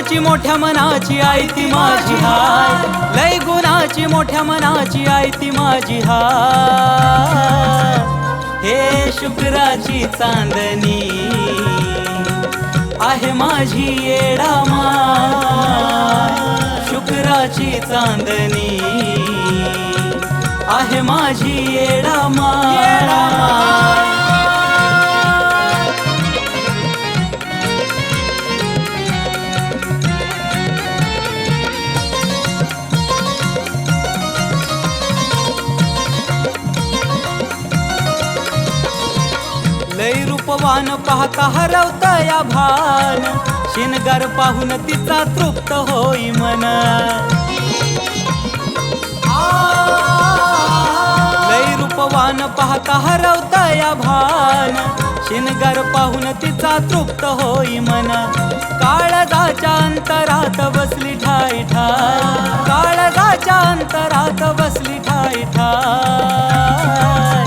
गुणाची मोठ्या मनाची आई ती माझी हाय, लय गुणाची मोठ्या मनाची आई ती माझी हाय. हे शुक्राची चांदणी आहे माझी येडा माय, शुक्राची चांदणी आहे माझी येडा माय. लय रूपवान पाहता हरवता या भान, शिनगार पाहून तिचा तृप्त होई मन. लय रूपवान पाहता हरवता या भान, शिनगार पाहून तिचा तृप्त होई मन. काळजाच्या अंतरात बसली ठाय ठाय, काळजाच्या अंतरात बसली ठाय ठाय.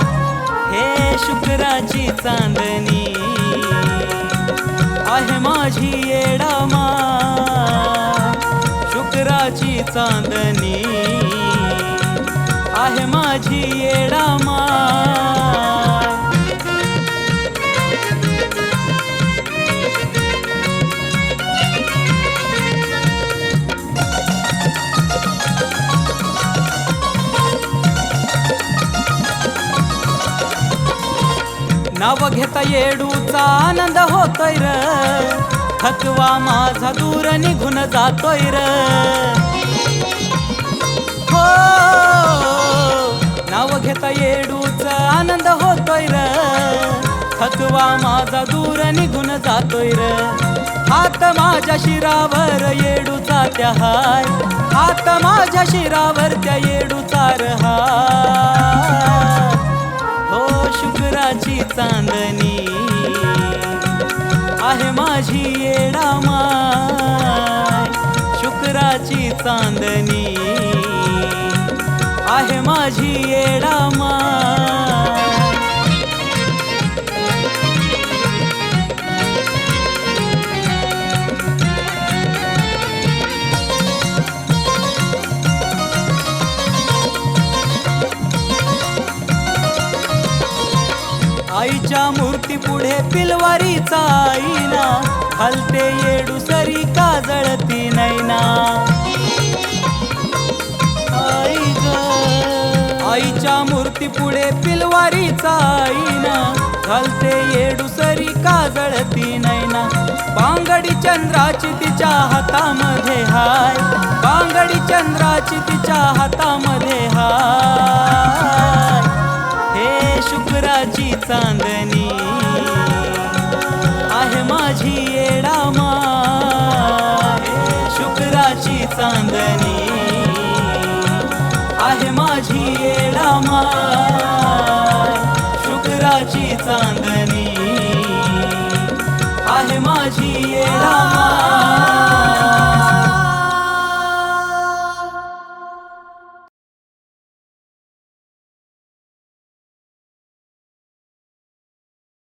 हे शुक्राची चांदणी आहे माझी येडा माय, शुक्राची चांदणी आहे माझी येडा माय. नाव घेता येडूचा आनंद होतोय र, थकवा माझा दूर निघून जातोय र. हो, नाव घेता येडूचा आनंद होतोय र, थकवा माझा दूर निघून जातोय र. हात माझ्या शिरावर येडूचा त्या हाय, हात माझ्या शिरावर त्या येडूचा र हाय. हो, शुक्राची चांदणी आहे माझी येडा माय, शुक्राची चांदणी आहे माझी येडा माय. आईच्या मूर्ती पुढे पिलवारीचा आईना, हलते येडू सरी काजळती नैना. आई ग, आईच्या मूर्ती पुढे पिलवारीचा आईना, हलते येडू सरी काजळती नैना. बांगडी चंद्राची तिच्या हातामध्ये हाय, बांगडी चंद्राची तिच्या हातामध्ये हाय. हे शुक्राची चांदणी आहे माझी येडा माय, शुक्राची चांदणी आहे माझी येडा माय, शुक्राची चांदणी आहे माझी येडा माय.